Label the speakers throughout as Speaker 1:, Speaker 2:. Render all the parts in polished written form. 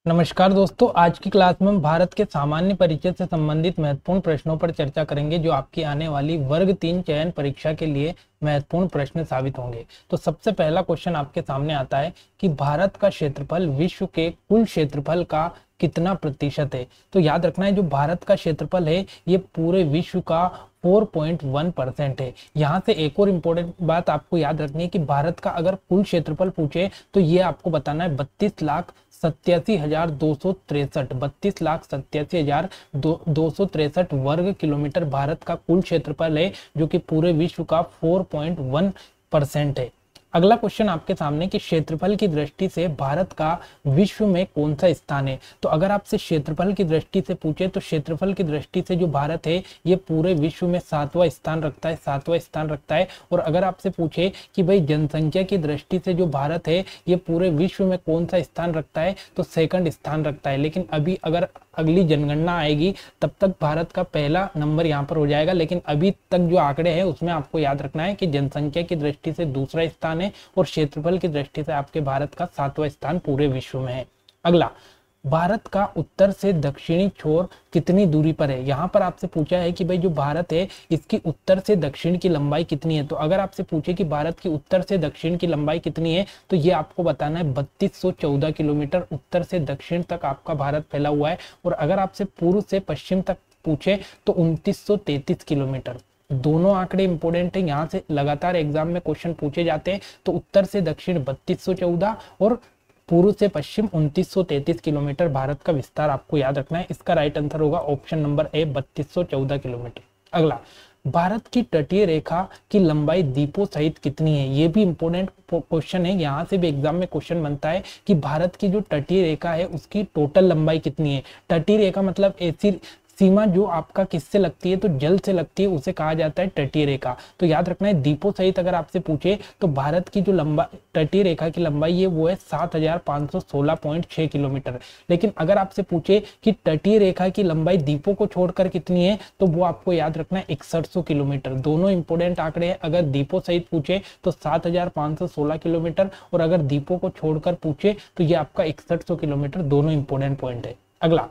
Speaker 1: नमस्कार दोस्तों, आज की क्लास में हम भारत के सामान्य परिचय से संबंधित महत्वपूर्ण प्रश्नों पर चर्चा करेंगे जो आपकी आने वाली वर्ग 3 चयन परीक्षा के लिए महत्वपूर्ण प्रश्न साबित होंगे। तो सबसे पहला क्वेश्चन आपके सामने आता है कि भारत का क्षेत्रफल विश्व के कुल क्षेत्रफल का कितना प्रतिशत है। तो याद रखना है, जो भारत का क्षेत्रफल है ये पूरे विश्व का 4.1% है। यहाँ से एक और इम्पोर्टेंट बात आपको याद रखनी है कि भारत का अगर कुल क्षेत्रफल पूछे तो ये आपको बताना है 32,87,263 32,87,263 वर्ग किलोमीटर भारत का कुल क्षेत्रफल है, जो कि पूरे विश्व का 4.1% है। अगला क्वेश्चन आपके सामने कि क्षेत्रफल की दृष्टि से भारत का विश्व में कौन सा स्थान है। तो अगर आपसे क्षेत्रफल की दृष्टि से पूछे तो क्षेत्रफल की दृष्टि से जो भारत है ये पूरे विश्व में 7वां स्थान रखता है, 7वां स्थान रखता है। और अगर आपसे पूछे कि भाई जनसंख्या की दृष्टि से जो भारत है ये पूरे विश्व में कौन सा स्थान रखता है, तो सेकंड स्थान रखता है। लेकिन अभी अगर अगली जनगणना आएगी तब तक भारत का पहला नंबर यहाँ पर हो जाएगा। लेकिन अभी तक जो आंकड़े हैं उसमें आपको याद रखना है कि जनसंख्या की दृष्टि से दूसरा स्थान है और क्षेत्रफल की दृष्टि से आपके भारत का 7वां स्थान पूरे विश्व में है। अगला, भारत का उत्तर से दक्षिणी छोर कितनी दूरी पर है। यहाँ पर आपसे पूछा है कि भाई जो भारत है इसकी उत्तर से दक्षिण की लंबाई कितनी है। तो अगर आपसे पूछे कि भारत की उत्तर से दक्षिण की लंबाई कितनी है तो ये आपको बताना है 3214 किलोमीटर उत्तर से दक्षिण तक आपका भारत फैला हुआ है। और अगर आपसे पूर्व से पश्चिम तक पूछे तो 2933 किलोमीटर। दोनों आंकड़े इंपॉर्टेंट है, यहाँ से लगातार एग्जाम में क्वेश्चन पूछे जाते हैं। तो उत्तर से दक्षिण 3214 और पूर्व से पश्चिम 2933 किलोमीटर भारत का विस्तार आपको याद रखना है। इसका राइट आंसर होगा ऑप्शन नंबर ए 3214 किलोमीटर। अगला, भारत की तटीय रेखा की लंबाई द्वीपों सहित कितनी है। ये भी इंपॉर्टेंट क्वेश्चन है, यहाँ से भी एग्जाम में क्वेश्चन बनता है कि भारत की जो तटीय रेखा है उसकी टोटल लंबाई कितनी है। तटीय रेखा मतलब ऐसी सीमा जो आपका किससे लगती है, तो जल से लगती है, उसे कहा जाता है तटीय रेखा। तो याद रखना है द्वीपों सहित अगर आपसे पूछे तो भारत की जो लंबाई तटीय रेखा की लंबाई है वो है 7516.6 किलोमीटर। लेकिन अगर आपसे पूछे कि तटीय रेखा की लंबाई द्वीपों को छोड़कर कितनी है तो वो आपको याद रखना है 6100 किलोमीटर। दोनों इंपोर्टेंट आंकड़े हैं। अगर द्वीपों सहित पूछे तो 7516 किलोमीटर और अगर द्वीपों को छोड़कर पूछे तो ये आपका 6100 किलोमीटर। दोनों इंपोर्टेंट पॉइंट है। अगला,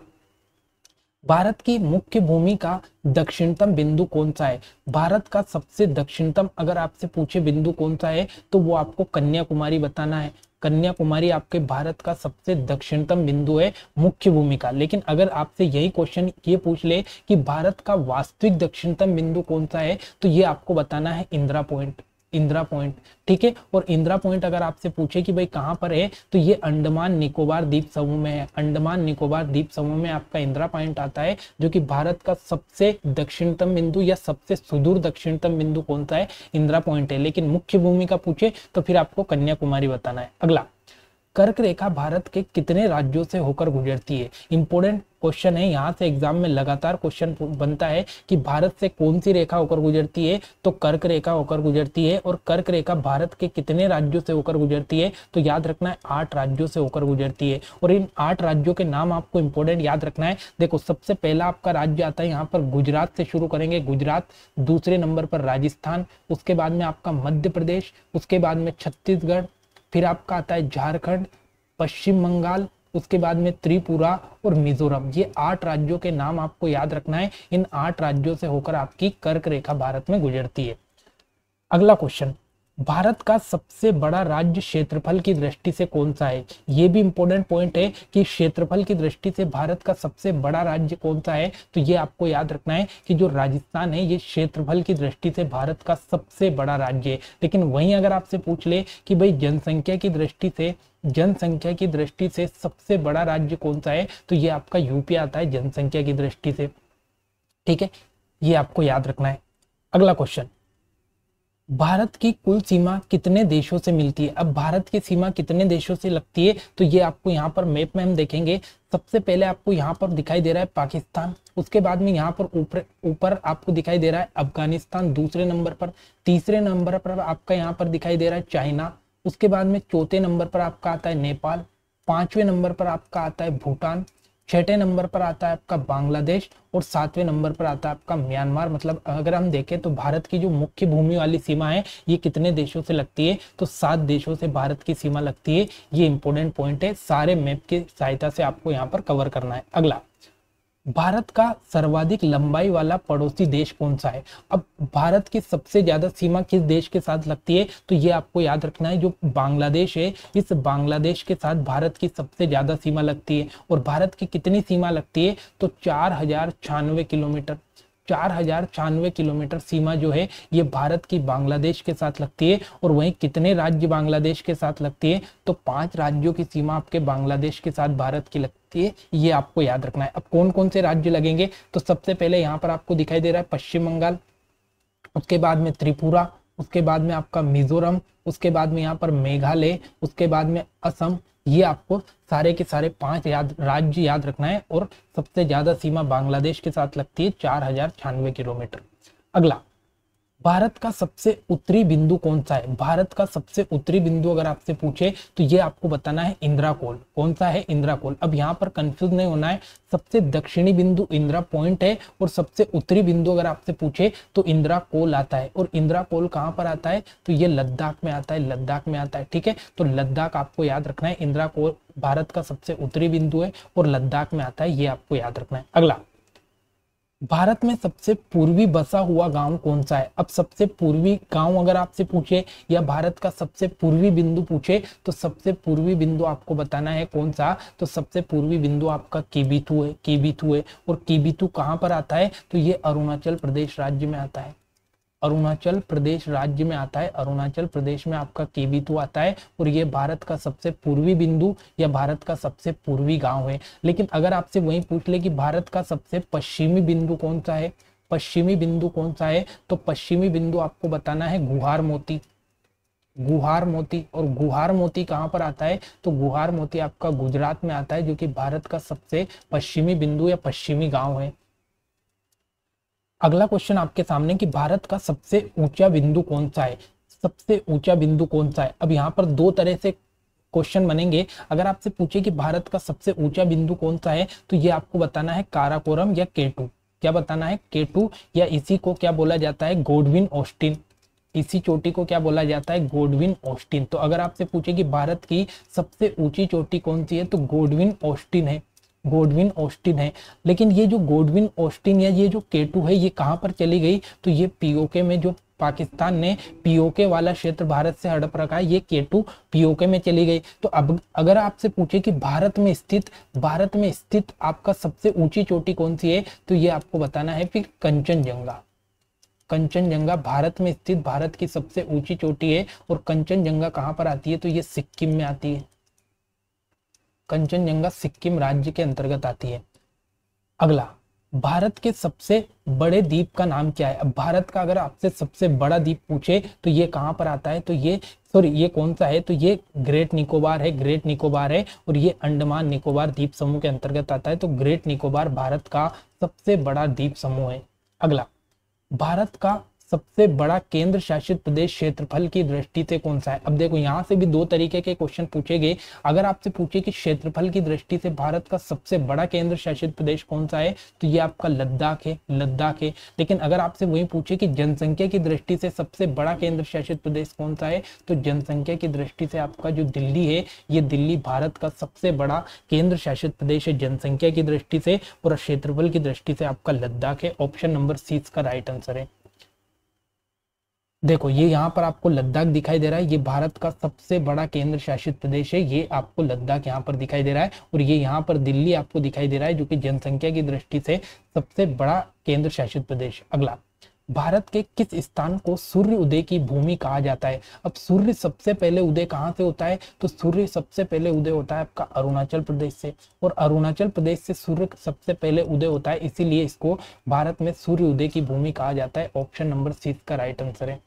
Speaker 1: भारत की मुख्य भूमि का दक्षिणतम बिंदु कौन सा है। भारत का सबसे दक्षिणतम अगर आपसे पूछे बिंदु कौन सा है तो वो आपको कन्याकुमारी बताना है। कन्याकुमारी आपके भारत का सबसे दक्षिणतम बिंदु है मुख्य भूमि का। लेकिन अगर आपसे यही क्वेश्चन ये पूछ ले कि भारत का वास्तविक दक्षिणतम बिंदु कौन सा है तो ये आपको बताना है इंदिरा पॉइंट। इंदिरा पॉइंट, ठीक है। और इंदिरा पॉइंट अगर आपसे पूछे कि भाई कहाँ पर है तो ये अंडमान निकोबार द्वीप समूह में है। अंडमान निकोबार द्वीप समूह में आपका इंदिरा पॉइंट आता है, जो कि भारत का सबसे दक्षिणतम बिंदु या सबसे सुदूर दक्षिणतम बिंदु कौन सा है, इंदिरा पॉइंट है। लेकिन मुख्य भूमि का पूछे तो फिर आपको कन्याकुमारी बताना है। अगला, कर्क रेखा भारत के कितने राज्यों से होकर गुजरती है। इंपोर्टेंट क्वेश्चन है, यहाँ से एग्जाम में लगातार क्वेश्चन बनता है कि भारत से कौन सी रेखा होकर गुजरती है, तो कर्क रेखा होकर गुजरती है। और कर्क रेखा भारत के कितने राज्यों से होकर गुजरती है, तो याद रखना है 8 राज्यों से होकर गुजरती है। और इन 8 राज्यों के नाम आपको इंपोर्टेंट याद रखना है। देखो, सबसे पहला आपका राज्य आता है यहाँ पर गुजरात से शुरू करेंगे, गुजरात। दूसरे नंबर पर राजस्थान, उसके बाद में आपका मध्य प्रदेश, उसके बाद में छत्तीसगढ़, फिर आपका आता है झारखंड, पश्चिम बंगाल, उसके बाद में त्रिपुरा और मिजोरम। ये 8 राज्यों के नाम आपको याद रखना है। इन 8 राज्यों से होकर आपकी कर्क रेखा भारत में गुजरती है। अगला क्वेश्चन, भारत का सबसे बड़ा राज्य क्षेत्रफल की दृष्टि से कौन सा है। ये भी इंपॉर्टेंट पॉइंट है कि क्षेत्रफल की दृष्टि से भारत का सबसे बड़ा राज्य कौन सा है। तो ये आपको याद रखना है कि जो राजस्थान है ये क्षेत्रफल की दृष्टि से भारत का सबसे बड़ा राज्य है। लेकिन वहीं अगर आपसे पूछ ले कि भाई जनसंख्या की दृष्टि से सबसे बड़ा राज्य कौन सा है, तो ये आपका यूपी आता है जनसंख्या की दृष्टि से, ठीक है। ये आपको याद रखना है। अगला क्वेश्चन, भारत की कुल सीमा कितने देशों से मिलती है। अब भारत की सीमा कितने देशों से लगती है, तो ये आपको यहाँ पर मैप में हम देखेंगे। सबसे पहले आपको यहाँ पर दिखाई दे रहा है पाकिस्तान, उसके बाद में यहाँ पर ऊपर आपको दिखाई दे रहा है अफगानिस्तान दूसरे नंबर पर, तीसरे नंबर पर आपका यहाँ पर दिखाई दे रहा है चाइना, उसके बाद में चौथे नंबर पर आपका आता है नेपाल, 5वें नंबर पर आपका आता है भूटान, छठे नंबर पर आता है आपका बांग्लादेश और सातवें नंबर पर आता है आपका म्यांमार। मतलब अगर हम देखें तो भारत की जो मुख्य भूमि वाली सीमा है ये कितने देशों से लगती है, तो 7 देशों से भारत की सीमा लगती है। ये इंपॉर्टेंट पॉइंट है, सारे मैप की सहायता से आपको यहाँ पर कवर करना है। अगला, भारत का सर्वाधिक लंबाई वाला पड़ोसी देश कौन सा है। अब भारत की सबसे ज्यादा सीमा किस देश के साथ लगती है, तो ये आपको याद रखना है, जो बांग्लादेश है, इस बांग्लादेश के साथ भारत की सबसे ज्यादा सीमा लगती है। और भारत की कितनी सीमा लगती है, तो 4096 किलोमीटर। 4096 किलोमीटर सीमा जो है ये भारत की बांग्लादेश के साथ लगती है। और वहीं कितने राज्य बांग्लादेश के साथ लगती है, तो 5 राज्यों की सीमा आपके बांग्लादेश के साथ भारत की लगती है, ये आपको याद रखना है। अब कौन कौन से राज्य लगेंगे, तो सबसे पहले यहाँ पर आपको दिखाई दे रहा है पश्चिम बंगाल, उसके बाद में त्रिपुरा, उसके बाद में आपका मिजोरम, उसके बाद में यहाँ पर मेघालय, उसके बाद में असम। ये आपको सारे के सारे 5 राज्य याद रखना है। और सबसे ज्यादा सीमा बांग्लादेश के साथ लगती है 4096 किलोमीटर। अगला, भारत का सबसे उत्तरी बिंदु कौन सा है। भारत का सबसे उत्तरी बिंदु अगर आपसे पूछे तो ये आपको बताना है इंदिरा कोल। कौन सा है, इंदिरा कोल। अब यहाँ पर कंफ्यूज नहीं होना है, सबसे दक्षिणी बिंदु इंदिरा पॉइंट है और सबसे उत्तरी बिंदु अगर आपसे पूछे तो इंदिरा कोल आता है। और इंदिरा कोल कहाँ पर आता है, तो ये लद्दाख में आता है, लद्दाख में आता है। ठीक है, तो लद्दाख आपको याद रखना है। इंदिरा कोल भारत का सबसे उत्तरी बिंदु है और लद्दाख में आता है, ये आपको याद रखना है। अगला, भारत में सबसे पूर्वी बसा हुआ गांव कौन सा है। अब सबसे पूर्वी गांव अगर आपसे पूछे या भारत का सबसे पूर्वी बिंदु पूछे तो सबसे पूर्वी बिंदु आपको बताना है कौन सा, तो सबसे पूर्वी बिंदु आपका किबिथु है, किबिथु है। और किबिथु कहाँ पर आता है, तो ये अरुणाचल प्रदेश राज्य में आता है, अरुणाचल प्रदेश राज्य में आता है। अरुणाचल प्रदेश में आपका केबिथु आता है और ये भारत का सबसे पूर्वी बिंदु या भारत का सबसे पूर्वी गांव है। लेकिन अगर आपसे वही पूछ ले कि भारत का सबसे पश्चिमी बिंदु कौन सा है, पश्चिमी बिंदु कौन सा है, तो पश्चिमी बिंदु आपको बताना है गुहार मोती, गुहार मोती। और गुहार मोती कहाँ पर आता है, तो गुहार मोती आपका गुजरात में आता है, जो कि भारत का सबसे पश्चिमी बिंदु या पश्चिमी गांव है। अगला क्वेश्चन आपके सामने कि भारत का सबसे ऊंचा बिंदु कौन सा है, सबसे ऊंचा बिंदु कौन सा है। अब यहाँ पर 2 तरह से क्वेश्चन बनेंगे। अगर आपसे पूछे कि भारत का सबसे ऊंचा बिंदु कौन सा है, तो ये आपको बताना है काराकोरम या केटू। क्या बताना है, केटू, या इसी को क्या बोला जाता है, गोडविन ऑस्टिन। इसी चोटी को क्या बोला जाता है, गोडविन ऑस्टिन। तो अगर आपसे पूछे कि भारत की सबसे ऊंची चोटी कौन सी है, तो गोडविन ऑस्टिन है, गोडविन ऑस्टिन है। लेकिन ये जो गोडविन ऑस्टिन या ये जो केटू है ये कहाँ पर चली गई, तो ये पीओके में, जो पाकिस्तान ने पीओके वाला क्षेत्र भारत से हड़प रखा है, ये केटू पीओके में चली गई। तो अब अगर आपसे पूछे कि भारत में स्थित आपका सबसे ऊंची चोटी कौन सी है, तो ये आपको बताना है फिर कंचनजंगा। कंचनजंगा भारत में स्थित भारत की सबसे ऊंची चोटी है। और कंचनजंगा कहाँ पर आती है, तो ये सिक्किम में आती है। कंचनजंगा सिक्किम राज्य के अंतर्गत आती है। अगला, भारत के सबसे बड़े द्वीप का नाम क्या है। अब भारत का अगर आपसे सबसे बड़ा द्वीप पूछे तो ये कहाँ पर आता है, तो ये कौन सा है, तो ये ग्रेट निकोबार है, ग्रेट निकोबार है। और ये अंडमान निकोबार द्वीप समूह के अंतर्गत आता है। तो ग्रेट निकोबार भारत का सबसे बड़ा द्वीप समूह है। अगला, भारत का सबसे बड़ा केंद्र शासित प्रदेश क्षेत्रफल की दृष्टि से कौन सा है। अब देखो यहाँ से भी 2 तरीके के क्वेश्चन पूछे गए। अगर आपसे पूछे कि क्षेत्रफल की दृष्टि से भारत का सबसे बड़ा केंद्र शासित प्रदेश कौन सा है, तो ये आपका लद्दाख है, लद्दाख है। लेकिन अगर आपसे वही पूछे कि जनसंख्या की दृष्टि से सबसे बड़ा केंद्र शासित प्रदेश कौन सा है, तो जनसंख्या की दृष्टि से आपका जो दिल्ली है, ये दिल्ली भारत का सबसे बड़ा केंद्र शासित प्रदेश है जनसंख्या की दृष्टि से। और क्षेत्रफल की दृष्टि से आपका लद्दाख है। ऑप्शन नंबर सी इसका राइट आंसर है। देखो ये यहाँ पर आपको लद्दाख दिखाई दे रहा है, ये भारत का सबसे बड़ा केंद्र शासित प्रदेश है, ये आपको लद्दाख यहाँ पर दिखाई दे रहा है। और ये यहाँ पर दिल्ली आपको दिखाई दे रहा है, जो कि जनसंख्या की दृष्टि से सबसे बड़ा केंद्र शासित प्रदेश। अगला, भारत के किस स्थान को सूर्य उदय की भूमि कहा जाता है। अब सूर्य सबसे पहले उदय कहाँ से होता है, तो सूर्य सबसे पहले उदय होता है आपका अरुणाचल प्रदेश से। और अरुणाचल प्रदेश से सूर्य सबसे पहले उदय होता है, इसीलिए इसको भारत में सूर्य उदय की भूमि कहा जाता है। ऑप्शन नंबर सी इसका राइट आंसर है।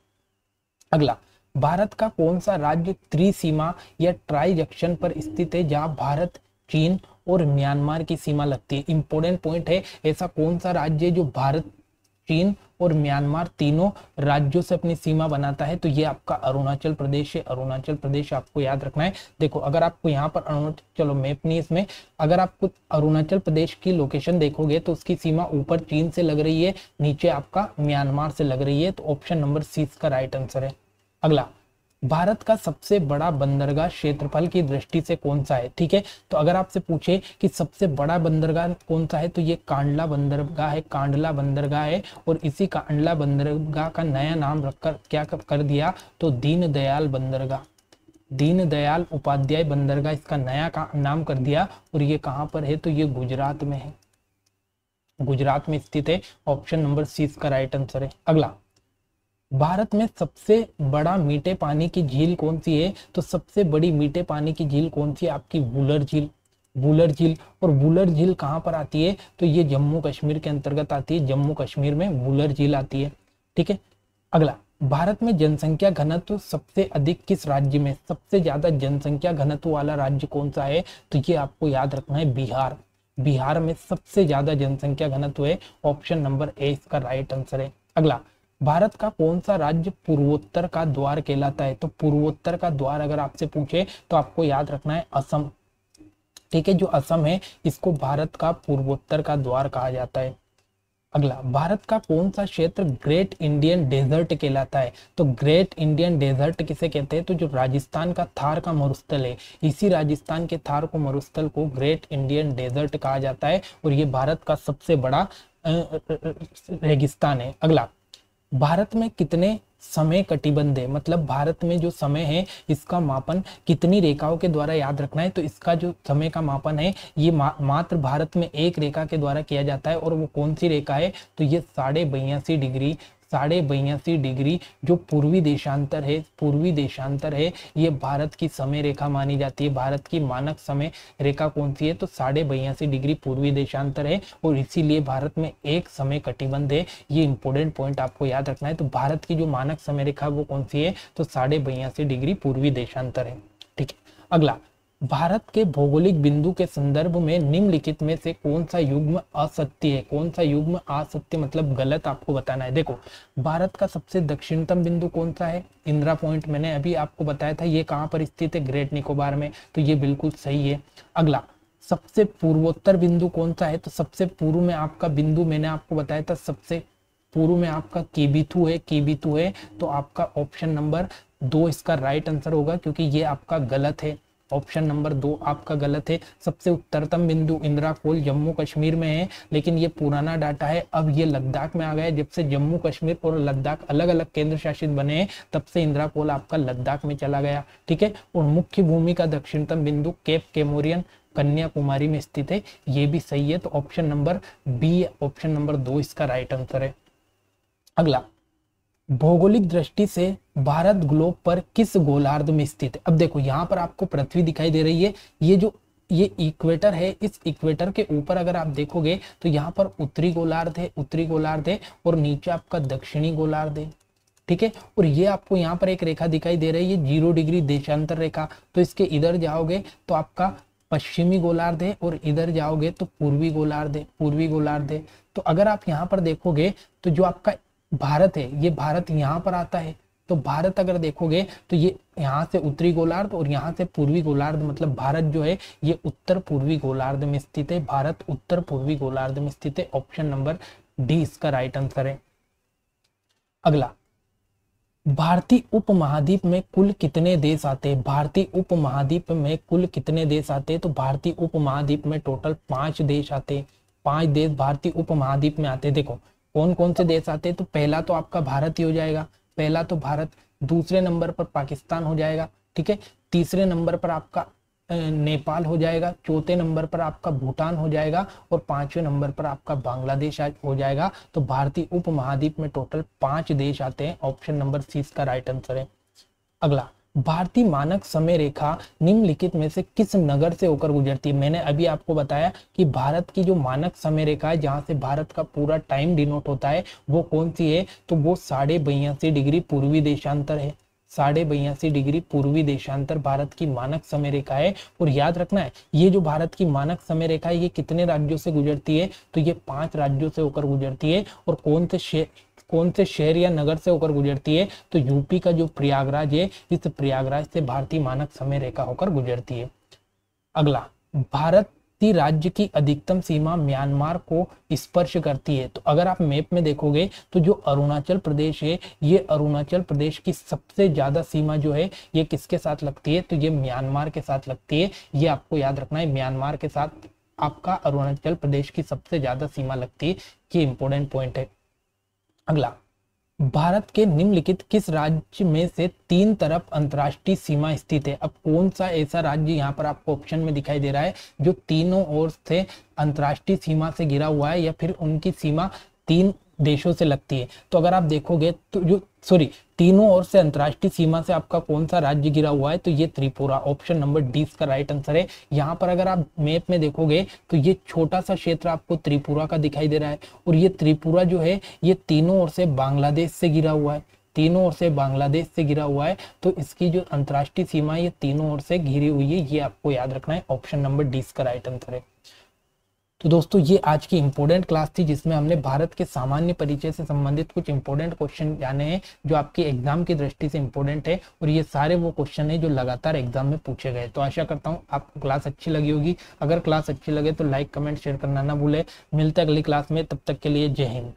Speaker 1: अगला, भारत का कौन सा राज्य त्रिसीमा या ट्राई जंक्शन पर स्थित है, जहां भारत, चीन और म्यांमार की सीमा लगती है। इंपॉर्टेंट पॉइंट है, ऐसा कौन सा राज्य है जो भारत चीन और म्यांमार तीनों राज्यों से अपनी सीमा बनाता है, तो ये आपका अरुणाचल प्रदेश है। अरुणाचल प्रदेश आपको याद रखना है। देखो अगर आपको यहाँ पर अरुणाचल, चलो मैप नहीं इसमें, अगर आपको अरुणाचल प्रदेश की लोकेशन देखोगे तो उसकी सीमा ऊपर चीन से लग रही है, नीचे आपका म्यांमार से लग रही है, तो ऑप्शन नंबर सी इसका राइट आंसर है। अगला, भारत का सबसे बड़ा बंदरगाह क्षेत्रफल की दृष्टि से कौन सा है? ठीक है, तो अगर आपसे पूछे कि सबसे बड़ा बंदरगाह कौन सा है, तो ये कांडला बंदरगाह है, कांडला बंदरगाह है। और इसी कांडला बंदरगाह का नया नाम रखकर क्या कर दिया, तो दीनदयाल बंदरगाह, दीनदयाल उपाध्याय बंदरगाह इसका नया नाम कर दिया। और ये कहाँ पर है, तो ये गुजरात में है, गुजरात में स्थित है। ऑप्शन नंबर सी इसका राइट आंसर है। अगला, भारत में सबसे बड़ा मीठे पानी की झील कौन सी है? तो सबसे बड़ी मीठे पानी की झील कौन सी है? आपकी वुलर झील, वुलर झील। और वुलर झील कहाँ पर आती है, तो ये जम्मू कश्मीर के अंतर्गत आती है, जम्मू कश्मीर में वुलर झील आती है। ठीक है, अगला, भारत में जनसंख्या घनत्व सबसे अधिक किस राज्य में, सबसे ज्यादा जनसंख्या घनत्व वाला राज्य कौन सा है? तो ये आपको याद रखना है, बिहार। बिहार में सबसे ज्यादा जनसंख्या घनत्व है। ऑप्शन नंबर ए इसका राइट आंसर है। अगला, भारत का कौन सा राज्य पूर्वोत्तर का द्वार कहलाता है? तो पूर्वोत्तर का द्वार अगर आपसे पूछे तो आपको याद रखना है असम। ठीक है, जो असम है इसको भारत का पूर्वोत्तर का द्वार कहा जाता है। अगला, भारत का कौन सा क्षेत्र ग्रेट इंडियन डेजर्ट कहलाता है? तो ग्रेट इंडियन डेजर्ट किसे कहते हैं? तो जो राजस्थान का थार का मरुस्थल है, इसी राजस्थान के थार को मरुस्थल को ग्रेट इंडियन डेजर्ट कहा जाता है। और ये भारत का सबसे बड़ा रेगिस्तान है। अगला, भारत में कितने समय कटिबंध है? मतलब भारत में जो समय है इसका मापन कितनी रेखाओं के द्वारा याद रखना है? तो इसका जो समय का मापन है ये मात्र भारत में एक रेखा के द्वारा किया जाता है। और वो कौन सी रेखा है? तो ये 82.5 डिग्री, 82.5 डिग्री जो पूर्वी देशांतर है, पूर्वी देशांतर है, ये भारत की समय रेखा मानी जाती है। भारत की मानक समय रेखा कौन सी है? तो 82.5 डिग्री पूर्वी देशांतर है। और इसीलिए भारत में एक समय कटिबंध है। ये इंपॉर्टेंट पॉइंट आपको याद रखना है। तो भारत की जो मानक समय रेखा वो कौन सी है? तो 82.5 डिग्री पूर्वी देशांतर है। ठीक है, अगला, भारत के भौगोलिक बिंदु के संदर्भ में निम्नलिखित में से कौन सा युग्म असत्य है? कौन सा युग्म असत्य मतलब गलत आपको बताना है। देखो, भारत का सबसे दक्षिणतम बिंदु कौन सा है? इंदिरा पॉइंट, मैंने अभी आपको बताया था, ये कहाँ पर स्थित है? ग्रेट निकोबार में, तो ये बिल्कुल सही है। अगला, सबसे पूर्वोत्तर बिंदु कौन सा है? तो सबसे पूर्व में आपका बिंदु मैंने आपको बताया था, सबसे पूर्व में आपका केबिथु है, केबिथु है। तो आपका ऑप्शन नंबर 2 इसका राइट आंसर होगा, क्योंकि ये आपका गलत है। ऑप्शन नंबर 2 आपका गलत है। सबसे उत्तरतम बिंदु इंदिरा कोल जम्मू कश्मीर में है, लेकिन ये पुराना डाटा है। अब ये लद्दाख में आ गया है। जब से जम्मू कश्मीर और लद्दाख अलग अलग केंद्र शासित बने हैं, तब से इंदिरा कोल आपका लद्दाख में चला गया। ठीक है, और मुख्य भूमि का दक्षिणतम बिंदु केप केमोरियन कन्याकुमारी में स्थित है। ये भी सही है। तो option number B, option number 2 इसका राइट आंसर है। अगला, भौगोलिक दृष्टि से भारत ग्लोब पर किस गोलार्ध में स्थित है? अब देखो यहाँ पर आपको पृथ्वी दिखाई दे रही है। ये इक्वेटर है, इस इक्वेटर के ऊपर अगर आप देखोगे तो यहाँ पर उत्तरी गोलार्ध है, उत्तरी गोलार्ध है, और नीचे आपका दक्षिणी गोलार्ध है। ठीक है, और ये आपको यहाँ पर एक रेखा दिखाई दे रही है 0 डिग्री देशांतर रेखा। तो इसके इधर जाओगे तो आपका पश्चिमी गोलार्ध है, और इधर जाओगे तो पूर्वी गोलार्ध है, पूर्वी गोलार्ध है। तो अगर आप यहाँ पर देखोगे तो जो आपका भारत है, ये भारत यहाँ पर आता है। तो भारत अगर देखोगे तो ये यहाँ से उत्तरी गोलार्ध और यहाँ से पूर्वी गोलार्ध, मतलब भारत जो है ये उत्तर पूर्वी गोलार्ध में स्थित है। भारत उत्तर पूर्वी गोलार्ध में स्थित है। ऑप्शन नंबर डी इसका राइट आंसर है। अगला, भारतीय उपमहाद्वीप में कुल कितने देश आते हैं? भारतीय उपमहाद्वीप में कुल कितने देश आते हैं? तो भारतीय उपमहाद्वीप में टोटल 5 देश आते हैं। 5 देश भारतीय उपमहाद्वीप में आते हैं। देखो कौन कौन से देश आते हैं? तो पहला तो आपका भारत ही हो जाएगा, पहला तो भारत। दूसरे नंबर पर पाकिस्तान हो जाएगा। ठीक है, तीसरे नंबर पर आपका नेपाल हो जाएगा, चौथे नंबर पर आपका भूटान हो जाएगा, और 5वें नंबर पर आपका बांग्लादेश हो जाएगा। तो भारतीय उपमहाद्वीप में टोटल 5 देश आते हैं। ऑप्शन नंबर सी इसका राइट आंसर है। अगला, भारतीय मानक समय रेखा निम्नलिखित में से किस नगर से होकर गुजरती है? मैंने अभी आपको बताया कि भारत की जो मानक समय रेखा है, जहां से भारत का पूरा टाइम डिनोट होता है, वो कौन सी है? तो वो 82.5 डिग्री पूर्वी देशांतर है। 82.82 पूर्वी देशांतर भारत की मानक समय रेखा है। और याद रखना है, ये जो भारत की मानक समय रेखा है ये कितने राज्यों से गुजरती है, तो ये 5 राज्यों से होकर गुजरती है। और कौन से शहर या नगर से होकर गुजरती है, तो यूपी का जो प्रयागराज है, इस प्रयागराज से भारतीय मानक समय रेखा होकर गुजरती है। अगला, भारतीय राज्य की अधिकतम सीमा म्यांमार को स्पर्श करती है। तो अगर आप मैप में देखोगे तो जो अरुणाचल प्रदेश है, ये अरुणाचल प्रदेश की सबसे ज्यादा सीमा जो है ये किसके साथ लगती है, तो ये म्यांमार के साथ लगती है। ये आपको याद रखना है, म्यांमार के साथ आपका अरुणाचल प्रदेश की सबसे ज्यादा सीमा लगती है। ये इंपॉर्टेंट पॉइंट है। अगला, भारत के निम्नलिखित किस राज्य में से 3 तरफ अंतर्राष्ट्रीय सीमा स्थित है। अब कौन सा ऐसा राज्य यहाँ पर आपको ऑप्शन में दिखाई दे रहा है जो तीनों ओर से अंतर्राष्ट्रीय सीमा से घिरा हुआ है, या फिर उनकी सीमा 3 देशों से लगती है। तो अगर आप देखोगे तो तीनों ओर से अंतर्राष्ट्रीय सीमा से आपका कौन सा राज्य घिरा हुआ है, तो ये त्रिपुरा। ऑप्शन नंबर डी इसका राइट आंसर है। यहाँ पर अगर आप मैप में देखोगे तो ये छोटा सा क्षेत्र आपको त्रिपुरा का दिखाई दे रहा है। और ये त्रिपुरा जो है ये तीनों ओर से बांग्लादेश से घिरा हुआ है, तीनों ओर से बांग्लादेश से घिरा हुआ है। तो इसकी जो अंतर्राष्ट्रीय सीमा है ये तीनों ओर से घिरी हुई है। ये आपको याद रखना है। ऑप्शन नंबर डी इसका राइट आंसर है। तो दोस्तों ये आज की इंपॉर्टेंट क्लास थी जिसमें हमने भारत के सामान्य परिचय से संबंधित कुछ इंपॉर्टेंट क्वेश्चन जाने हैं जो आपके एग्जाम की दृष्टि से इंपॉर्टेंट है। और ये सारे वो क्वेश्चन है जो लगातार एग्जाम में पूछे गए। तो आशा करता हूँ आपको क्लास अच्छी लगी होगी। अगर क्लास अच्छी लगे तो लाइक कमेंट शेयर करना ना भूले। मिलते हैं अगली क्लास में, तब तक के लिए जय हिंद।